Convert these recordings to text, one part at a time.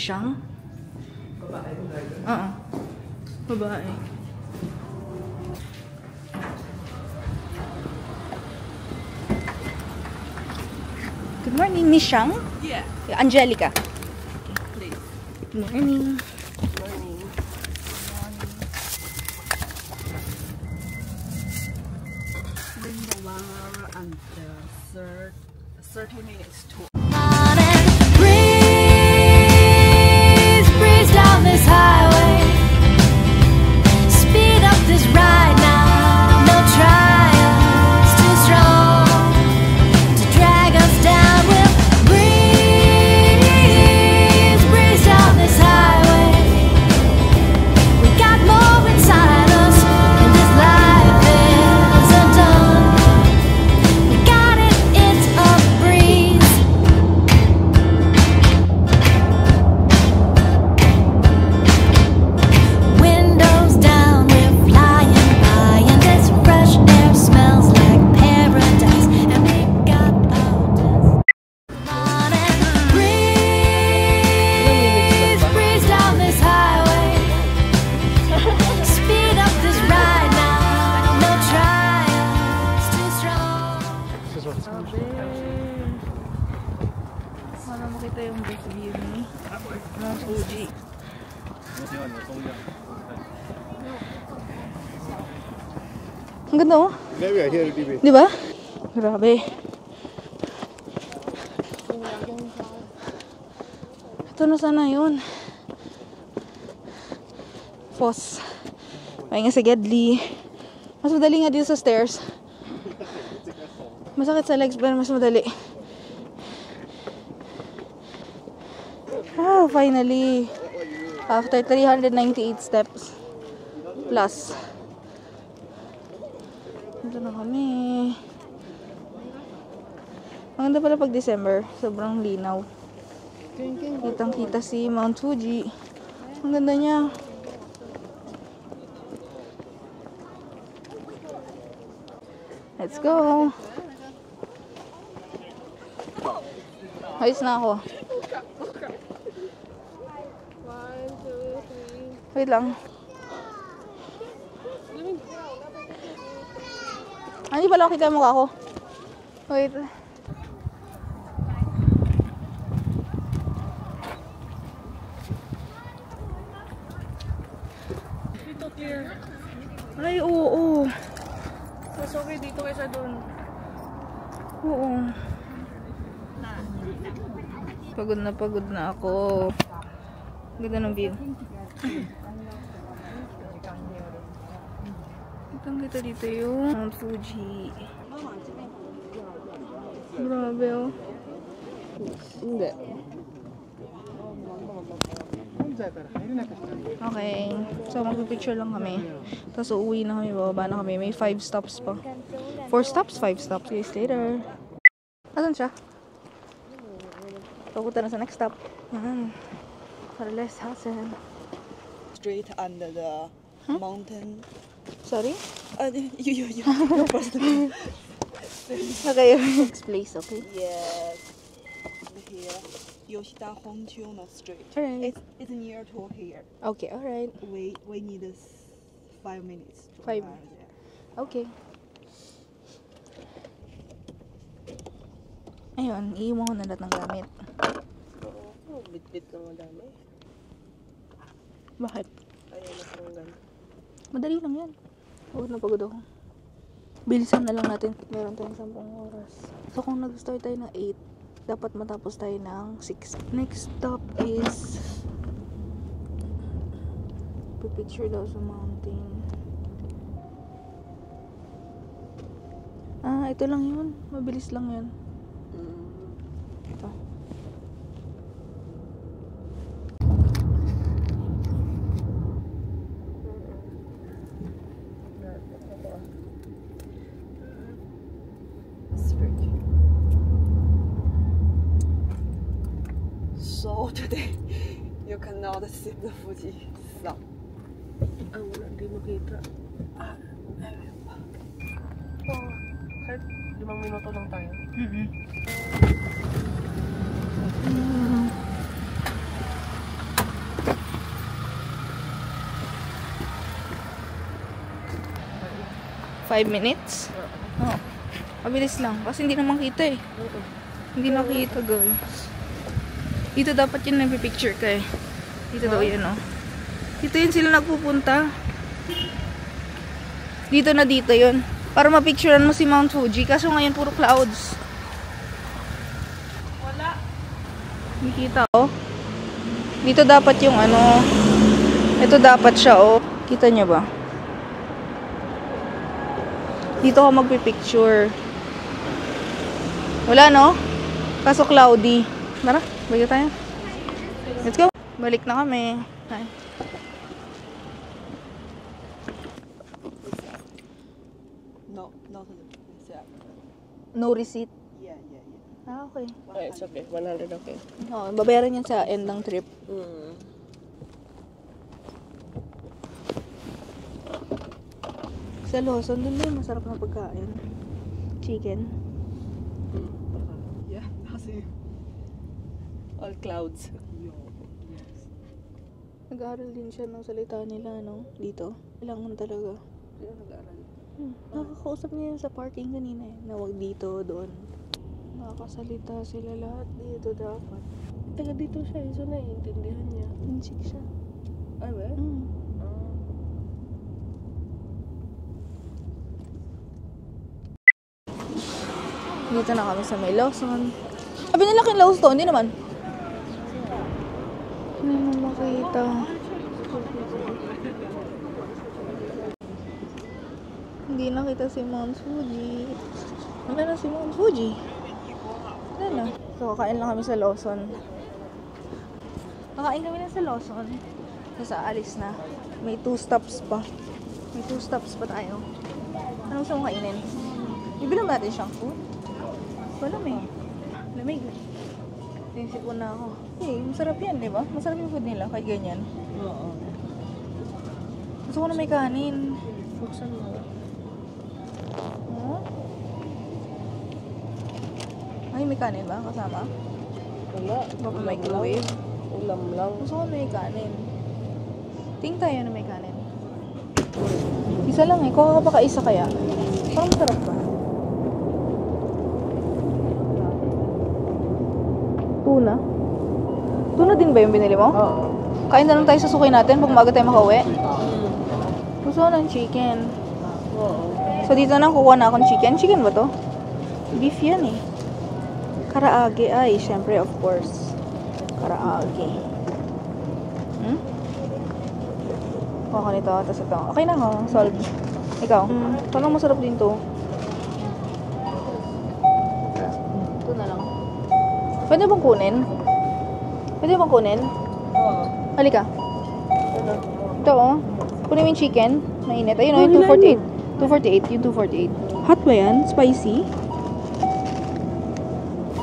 Mishang. Oo. Babae. Good morning, Mishang. Yeah. Angelica. Please. Good morning. Good morning. Bring the water and the 30 minutes to. Breeze down this highway. Speed up this ride now. No trials too strong to drag us down. We'll breeze down this highway. We got more inside us, and this life isn't done. We got it, it's a breeze. Windows down, we're flying by, and this fresh air smells like paradise. And we got our breeze down this highway. Speed up this ride now. No trials too strong. Para makita yung best view ni Mount Fuji. Ang ganda oh. Di ba? Grabe. Ito na sana yun. Foss. Pahinga sa Gedli. Mas madali nga dito sa stairs. Masakit sa legs pero mas madali. Ah, finally. After 398 steps. Plus. Ito na kami. Maganda pala pag December. Sobrang linaw. Kitang-kita si Mount Fuji. Ang ganda niya. Let's go. Ayos na ako. Wait lang. Hindi pala kita yung mukha ko. Wait. Dito clear. Ay, oo. Mas okay dito kaysa doon. Oo. Pagod na ako. Ganda ng view. Kitang-kita dito yung Mount Fuji. Grabe oh. Hindi. Okay. So magpipicture lang kami. Tapos uuwi na kami. Bababa na kami. May 5 stops pa. 4 stops? 5 stops. See you later. Asan siya? Papunta na sa next stop. Para less hassle. Straight under the mountain. Sorry? You. No problem. Okay, next place, okay? Yes. Here. Yoshida Hongchu no Street. Alright. It's near to here. Okay, alright. We need 5 minutes to 5. arrive there. Okay. Ayun, iiwan ko na lahat ng gamit. Bit-bit ka madami. Bakit? Ayaw na sarungan. Madali lang yan. Pagod na pagod ako. Bilisan na lang natin. Meron tayong 10 oras. So kung nag-start tayo ng 8, dapat matapos tayo ng 6. Next stop is picture daw sa mountain. Ah, ito lang yun. Mabilis lang yan. Ito. So today you cannot see the Fuji sun. Wala, hindi makita. Kahit 5 minuto lang tayo. 5 minutes? Oo. Mabilis lang. Kasi hindi naman kita eh. Hindi nakita, girl. Dito dapat yun nagpipicture ka eh. Dito daw yun, oh. Dito yun sila nagpupunta. Dito na dito yun. Para mapicturean mo si Mount Fuji. Kaso ngayon puro clouds. Wala. Hindi kita, oh. Dito dapat yung ano. Ito dapat siya, oh. Kita niya ba? Dito ako magpipicture. Wala, no? Kaso cloudy. Tara, balik tayo. Let's go. Balik na kami. Hi. No, not on the receipt. No receipt. Yeah. Ah, okay. It's okay. 100 okay. Oh, babayaran yan sa end ng trip. Sa Lawson, dun ba yung masarap na pagkain? Chicken. Yeah, that's it. All clouds. Nag-aaral din siya ng salita nila, no? Dito. Kailangan talaga. Nakakausap niya yun sa parking kanina eh. Na wag dito, doon. Nakakasalita sila lahat dito dapat. Taga dito siya. So naiintindihan niya. Insik siya. Ay, ba? Dito na kami sa may Lawson. Sabi nila kin Lawson to, hindi naman. Hindi mo makita. Hindi nakita si Mount Fuji. Ano na si Mount Fuji? Ano na? So, kakain lang kami sa Lawson. Kakain kami na sa Lawson. Tapos aalis na. May 2 stops pa. May 2 stops pa tayo. Anong gusto mong kainin? Ibilang natin siyang food. Wala may. Lamig. Tinisipon na ako. Eh, masarap yan, di ba? Masarap yung food nila, kahit ganyan. Oo. Gusto ko na may kanin. Buksan mo. Huh? Ay, may kanin ba? Kasama? Wala. Baka microwave. Ulam lang. Gusto ko may kanin. Tingin tayo na may kanin. Isa lang eh. Kuha ka pa ka isa kaya. Parang masarap ba? Tuna? Tuna din ba yung binili mo? Oo. Kain na lang tayo sa suki natin pag umaga tayo makauwi. Gusto ko ng chicken. Oo. So dito na kukuha na akong chicken. Chicken ba to? Beef yan eh. Karaage. Ay, syempre of course. Karaage. Kuha ko nito. Tapos ito. Okay na ako. Solve. Ikaw? Parang masarap din to. Ito na lang. Pwede bang kunin? Pwede bang kunin? Oo. Halika. Ano? Ito oh. Kunin mo yung chicken. Mainit. Ayun oh, yung 248. 248. Yung 248. Hot ba yan? Spicy?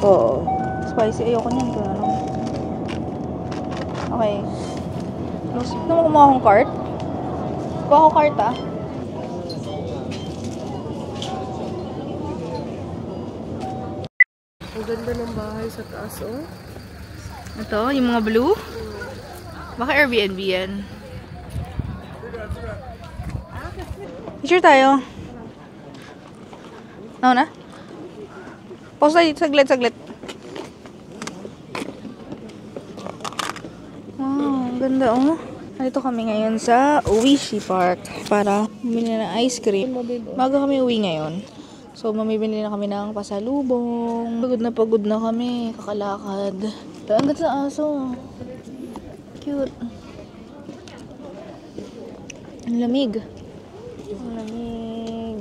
Oo. Spicy. Ayoko niyan. Ito na lang. Okay. Gusto mo kumuha akong cart? Kuha ako cart ah. Ang ganda ng bahay sa taas, oh. Ito, yung mga blue. Baka Airbnb yan. Picture tayo. Ano na? Pause tayo dito. Saglit. Wow, ang ganda oh. Nandito kami ngayon sa Oishi Park para bumili ng ice cream. Bago kami uwi ngayon. So, mamibili na kami ng pasalubong. Pagod na kami. Kakalakad. Ang ganda sa aso. Cute. Ang lamig.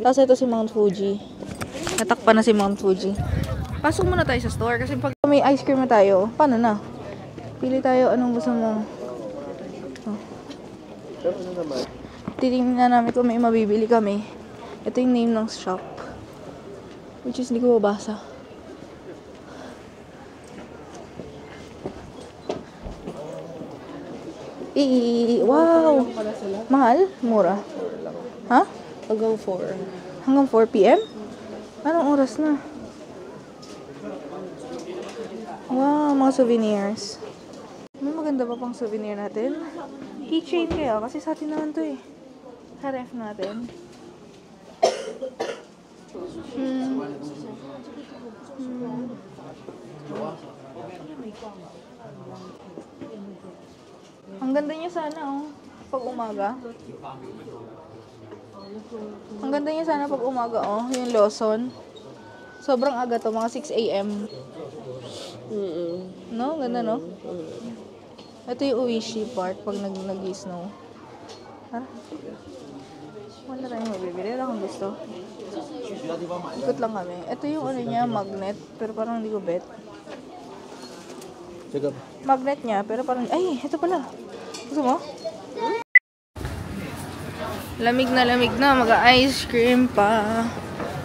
Tapos ito si Mount Fuji. Natakpan na si Mount Fuji. Pasok muna tayo sa store kasi pag may ice cream na tayo, paano na? Pili tayo anong gusto mo. Oh. Titingnan namin kung may mabibili kami. Ito yung name ng shop. Which is, hindi ko mabasa. Wow! Mahal? Mura? Ha? Hanggang 4. Hanggang 4 p.m.? Anong oras na? Wow, mga souvenirs. May maganda pa pang souvenir natin. Keychain kaya, kasi sa atin naman to eh. Sa ref natin. Ang ganda niya sana, oh. Pag umaga. Ang ganda niya sana pag umaga, oh. Yung Lawson. Sobrang aga to, mga 6 a.m. No? Ganda, no? Ito yung Uishi part pag nag-snow. Tara. Wala tayong mabibili. Wala akong gusto. Ikot lang kami. Ito yung ano niya, magnet. Pero parang hindi ko bet. Magnet niya, pero parang... Ay, ito pala. Gusto mo? Lamig na. Mag-ice cream pa.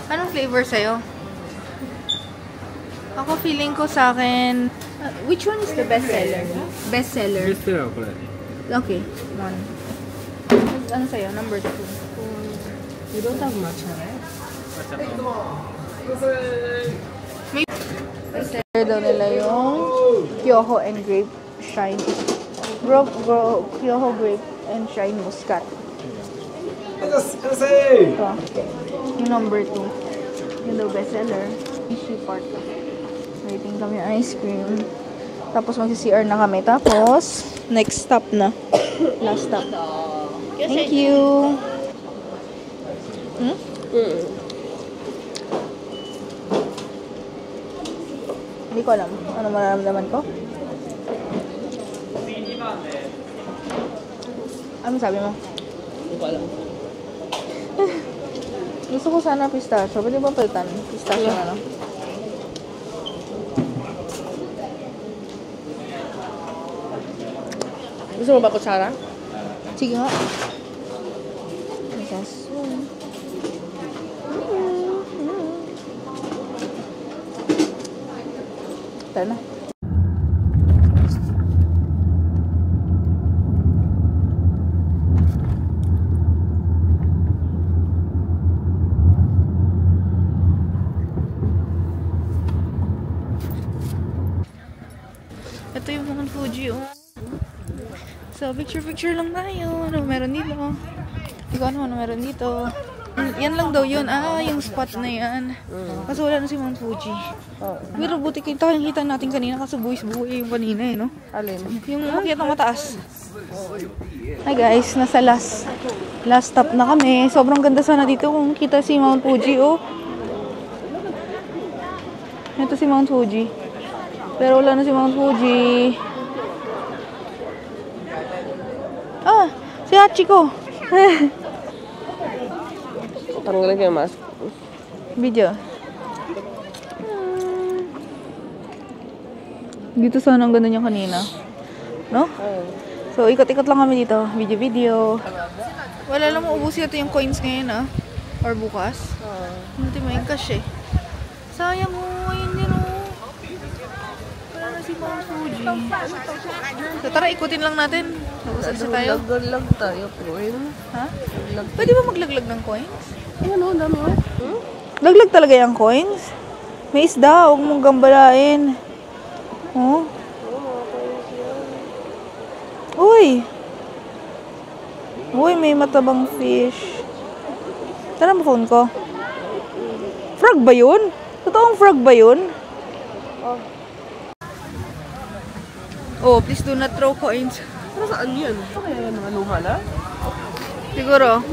Anong flavor sa'yo? Ako feeling ko sa akin... which one is the best seller? Best seller. Okay, one. Ano sa'yo? Number 2. We don't have matcha, right? May best seller daw nila yung Kyoho and Grape Shine. Kyoho Grape and Shine Muscat. Ito. Yung number 2. Yung daw best seller. Ishi part. Waiting kami ice cream. Tapos magsi-CR na kami. Tapos, next stop na. Last stop. Thank you. Hindi ko alam. Ano mararamdaman ko? Ano sabi mo? Hindi ko alam. Gusto ko sana pistachio. Pwede ba palitan? Pistachio na lang. Gusto mo ba kutsara? Sige nga. Yes. Tara na. Ito yung Mount Fuji, oh. So, picture lang tayo. Ano meron dito? Hindi ko ano meron dito. Yan lang daw yun. Yung spot na yan. Kasi wala na si Mount Fuji. Pero buti kita natin kanina kasi buwis-buwi yung kanina eh, no? Alin? Yung umakyat ng mataas. Hi guys, nasa last stop na kami. Sobrang ganda sana dito kung kita si Mount Fuji, oh. Ito si Mount Fuji. Pero wala na si Mount Fuji. Si Hachiko. Tanggalin ko yung mask. Video. Dito sana ang ganda niya kanina. No? So, ikot-ikot lang kami dito. Video. Wala lang maubos yata yung coins ngayon, ah. Or bukas. Hindi may cash eh. Sayang mo. Ayun din, oh. Wala na si Mount Fuji. So, tara, ikutin lang natin. Tapos tayo. Laglag tayo, coin. Ha? Pwede ba maglaglag ng coins? Ayan o, dami o. Laglag talaga yung coins? May isda, huwag mong gambalain. Oh. Uy! Uy, may matabang fish. Tara mo phone ko. Frog ba yun? Totoong frog ba yun? Oh, please do not throw coins. Pero saan yun? Ito kaya yung mga luha na? Siguro.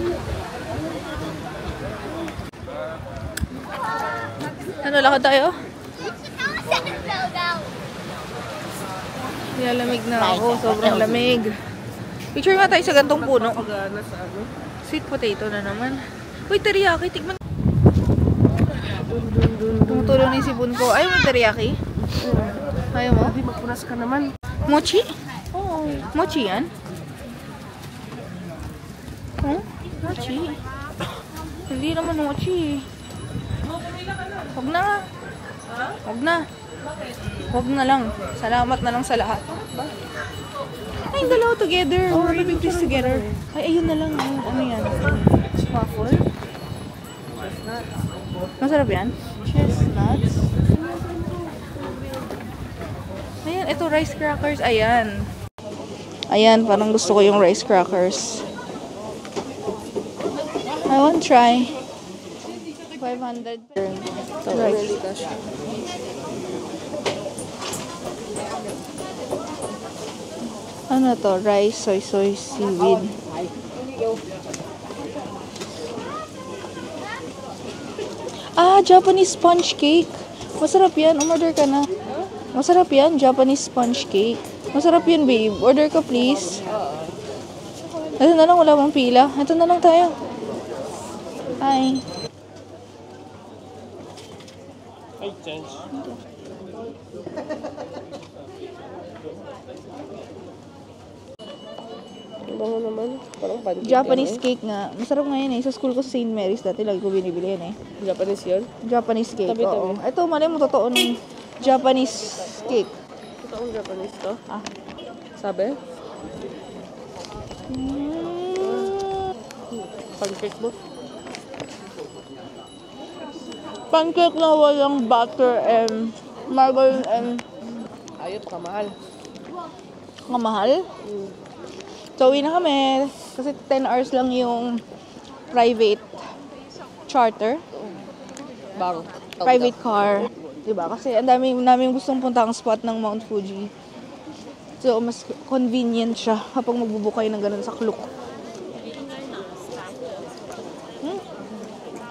Ano, lakad tayo? Nilalamig na ako. Sobrang lamig. Picture nga tayo sa gantong puno. Pagana sa ano? Sweet potato na naman. Uy, teriyaki. Tigman. Tumutulong ni sipon ko. Ayaw mo teriyaki? Ayaw mo? Hindi magpunas ka naman. Mochi? Oo. Mochi yan? Huh? Mochi? Hindi naman mochi. Huwag na. Huwag na lang. Salamat na lang sa lahat. Ay, dalawa together. We're eating this together. Ay, ayun na lang. Ano yan? Waffle? Masarap yan? Chestnuts? Ayan, ito rice crackers. Ayan. Ayan, parang gusto ko yung rice crackers. I want to try. 500 500. Really gosh. Ano to? Rice, soy, seaweed. Japanese sponge cake. Masarap yan. Umorder ka na. Masarap yan. Japanese sponge cake. Masarap yan, babe. Order ka, please. Ito na lang. Wala bang pila. Ito na lang tayo. Hi. Ay, change. Bango naman. Parang pancake. Japanese cake nga. Masarap nga yan eh. Sa school ko sa St. Mary's dati lagi ko binibili yan eh. Japanese yun? Japanese cake. Tabi-tabi. Oo. Ito, mali mo totoo ng Japanese cake. Ito ang Japanese to? Ah. Sabi? Pancake mo? Pancake na walang butter and margarine and Ayot ka, mahal. mahal. So, uwi na kami. Kasi 10 hours lang yung private charter. Bang. Private car. Diba? Kasi ang naming gustong puntang spot ng Mount Fuji. So, mas convenient siya kapag magbubukay ng ganun sa Klook.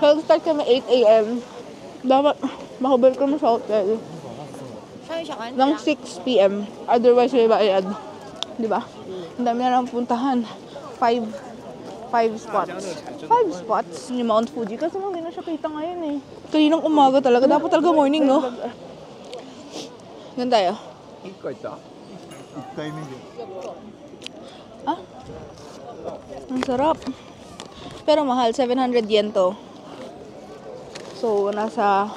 So, start kami 8 a.m. Dapat makabalik kami sa hotel ng 6 p.m. Otherwise, may bayad. Diba? Ang dami na lang puntahan. 5 spots. 5 spots ni Mount Fuji. Kasi hindi na siya kita ngayon eh. Kaninang umaga talaga. Dapat talaga morning, no? Ganun tayo. 1回行った1回目で Ah? Ang sarap. Pero mahal. 700 yen to. So, nasa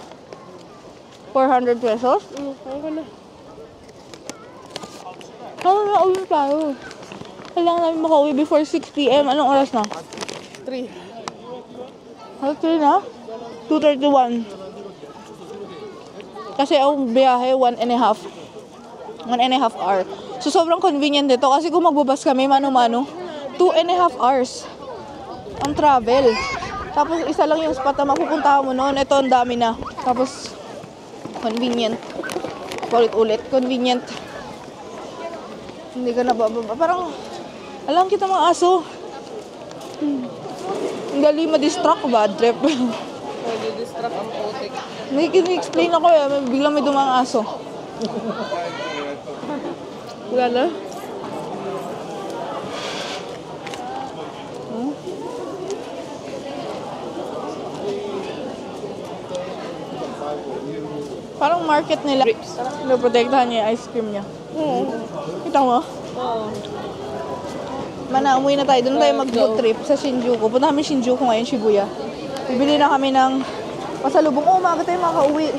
400 pesos. Ako na. Ano na uwi tayo? Kailangan namin makauwi before 6 p.m. Anong oras na? 3. Okay na? 2:31. Kasi ang biyahe, 1.5 hour. So, sobrang convenient dito. Kasi kung magbubas kami, mano-mano, 2.5 hours ang travel. Tapos, isa lang yung spot na mapupuntahan mo noon. Ito, ang dami na. Tapos, convenient. Ulit-ulit. Convenient. Hindi ka na bababa. Parang, alam kita mga aso. Ang galing ma-distract, bad trip. Nadi-distract ang putik. Explain ako eh, biglang may dumang aso. Wala na? Parang market nila. Pinoprotektahan niya yung ice cream niya. Kita mo? Oo. Mana, umuwi na tayo. Doon tayo mag-road trip sa Shinjuku. Punta kami Shinjuku ngayon, Shibuya. Bibili na kami ng pasalubong. Umaga tayo makauwi.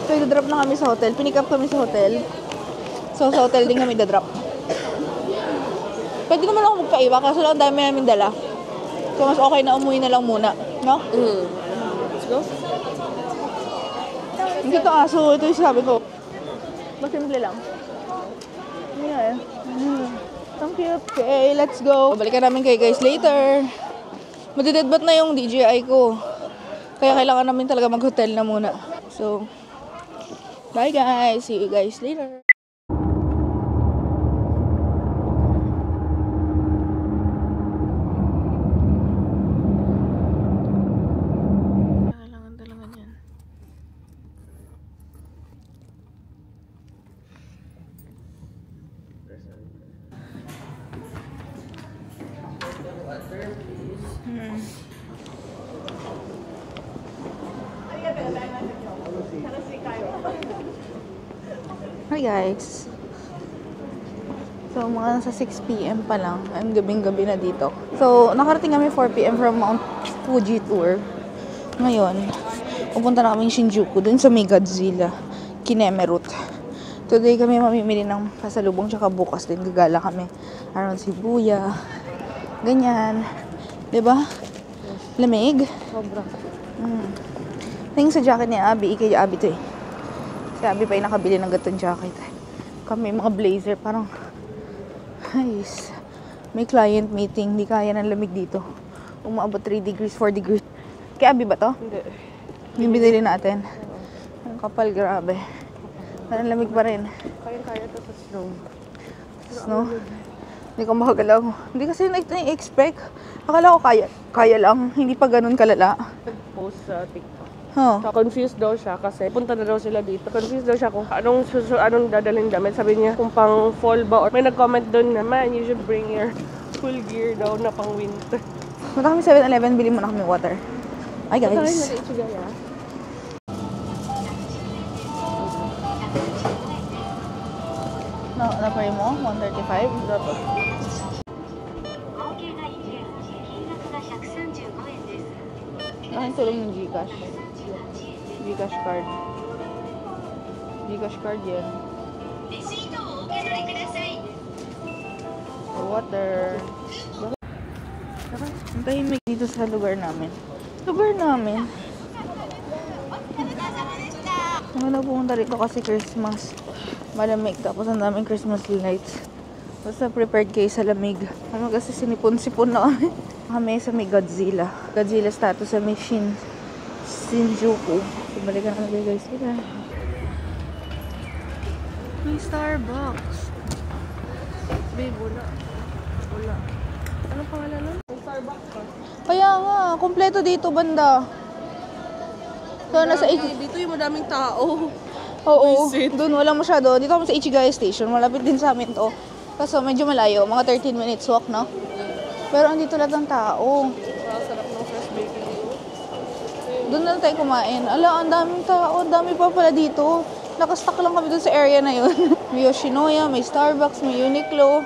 So, i-drop na kami sa hotel. Pinick up kami sa hotel. So, sa hotel din kami da-drop. Pwede naman ako magpaiba kasi lang dami namin dala. So, mas okay na umuwi na lang muna. No? Let's go. Hindi to aso. Ito yung sabi ko. Mas simple lang. Yeah. Ang cute. Okay, let's go. Balikan namin kayo guys later. Madidedbat na yung DJI ko. Kaya kailangan namin talaga mag-hotel na muna. So, bye guys. See you guys later. Kailangan talaga yan. Hi guys. So mga nasa 6 p.m. pa lang. Ang gabing-gabi na dito. So nakarating kami 4 p.m. from Mount Fuji tour. Ngayon, pupunta na kami Shinjuku dun sa may Godzilla Kineme route. Today kami mamimili ng pasalubong tsaka bukas din gagala kami around Shibuya. Ganyan. 'Di ba? Lamig. Sobra. Tingin sa jacket ni Abby, kay Abby to eh. Si Abby pa yung nakabili ng gatong jacket. Kami mga blazer, parang, guys, may client meeting, hindi kaya ng lamig dito. Umabot 3 degrees, 4 degrees. Kay Abby ba to? Hindi. Yung binili natin. Ang kapal, grabe. Parang lamig pa rin. Kaya-kaya to sa snow. No? Hindi ko makagalaw. Hindi kasi na-expect. Akala ko kaya lang. Hindi pa ganun kalala. Post sa TikTok. Huh. Confused daw siya kasi punta na daw sila dito. Confused daw siya kung anong dadalhin damit. Sabi niya kung pang fall ba or may nag-comment doon na, man, you should bring your full gear daw na pang winter. Punta kami 7-Eleven, bili muna kami water. Ay Tayo guys. na Ichigaya. Na-pray mo? 135? Dapat. 合計が1円金額が135円です。 Akin tulong yung Gcash. Gcash card. Gcash card yan. レシートをお受け取りください。 Water. Ang tahimik dito sa lugar namin. Lugar namin. Ako na pumunta rito kasi Christmas. Malamig. Tapos ang daming Christmas lights. Basta prepared kayo sa lamig. Ano kasi sinipon-sipon na kami. Kami sa may Godzilla. Godzilla status sa may Shinjuku. So, balikan namin guys. Tara. May Starbucks. Babe, wala. Wala. Anong pangalan nun? May Starbucks pa. Kaya nga, kompleto dito banda. So, nasa Dito yung madaming tao. Oo, doon wala masyado. Dito kami sa Ichigaya Station. Malapit din sa amin to. Kaso medyo malayo. Mga 13 minutes walk, no? Pero andito lahat ng tao. Sarap ng fresh bakery. Doon na lang tayo kumain. Ala, ang daming tao. Ang dami pa pala dito. Nakastock lang kami doon sa area na yun. May Yoshinoya, may Starbucks, may Uniqlo.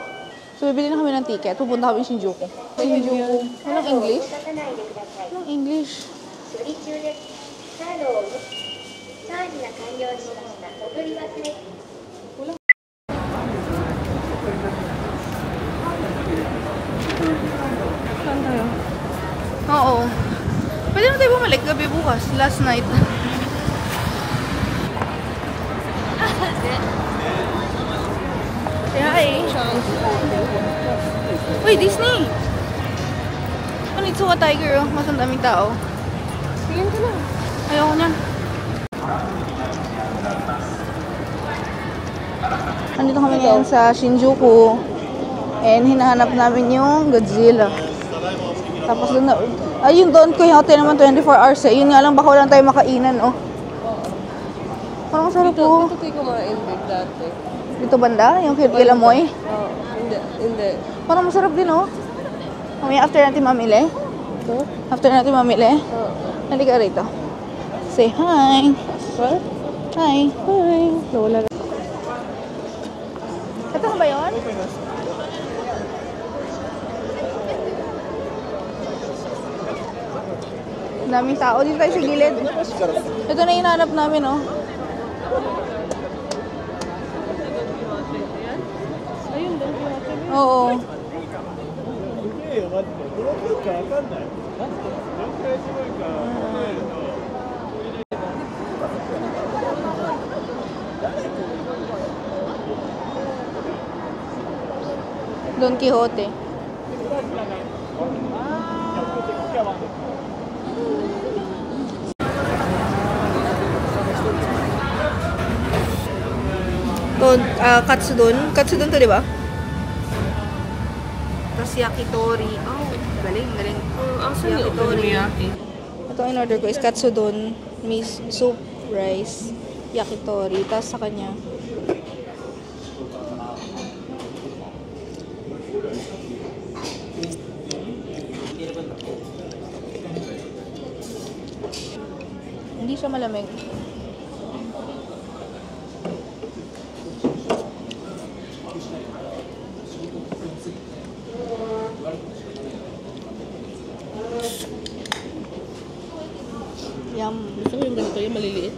So, bibili na kami ng ticket. Pupunta kami Shinjuku. Shinjuku. Walang English? Walang English. 処理中です。カードをチャージが完了しました。お取り忘れ。 Saan tayo? Oo. Pwede na tayo bumalik gabi bukas. Last night. Say hi. Uy, Disney! Ano ito sa Tiger, oh. Mas ang daming tao. Tingin ka na. Ayoko niyan. Andito kami ngayon sa Shinjuku. And hinahanap namin yung Godzilla. Tapos doon na... Ayun doon ko yung hotel naman 24 hours eh. Yun nga lang baka wala tayo makainan, oh. Parang masarap po. Dito tayo kumain din dati. Dito banda? Yung Kilamoy? Oo. Hindi. Parang masarap din, oh. Mamaya after natin mamili. Ito? After natin mamili. Oo. Halika rito. Say hi. What? Hi. Hi. Nawala na. Ito na ba yun? Ang daming tao. Dito tayo sa gilid. Ito na hinahanap namin, oh. Ayun, doon yung hotel. Oo. Don Quixote. Katsudon. Katsudon to, di ba? Tapos yakitori. Oh, galing. Asan yung okonomiyaki? Ito in order ko is katsudon, soup, rice, yakitori. Tapos sa kanya, hindi siya malamig. Yum. Gusto ko yung ganito, yung maliliit.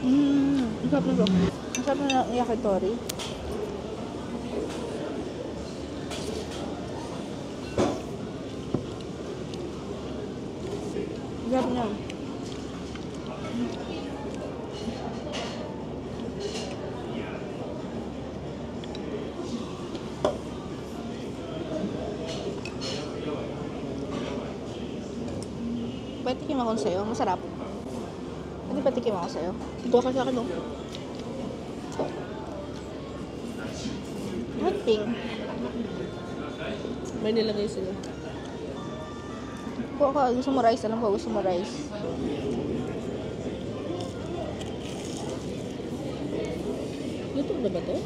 Ang sarap na bro. Ang sarap na ng yakitori. Ang sarap niya. patikim ako sa'yo. Masarap. Pwede patikim ako sa'yo. Ito ka sa akin, no? Hot pink. May nilagay sila. Kuha ka. Gusto mo rice? Alam ko, gusto mo rice. Luto na ba to?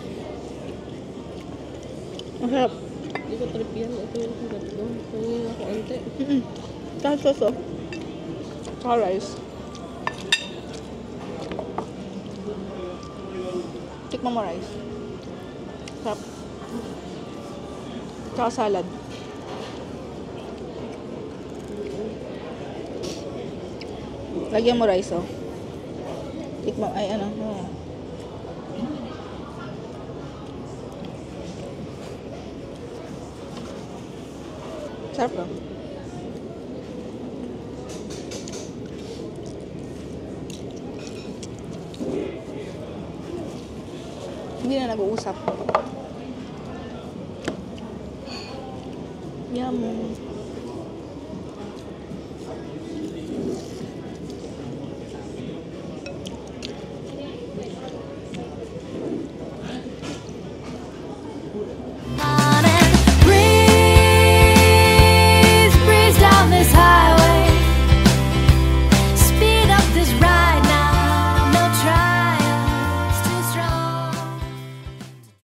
Masarap. Hindi ko trip yan. Ito yung sugat ko. Pangin ako ante. Kahit sauce, oh. Saka rice. Tikman mo rice. Sarap. Tsaka salad. Lagyan mo rice, oh. Tikman, ay ano. Oh. Sarap, oh. Hindi na nag-uusap. Yum.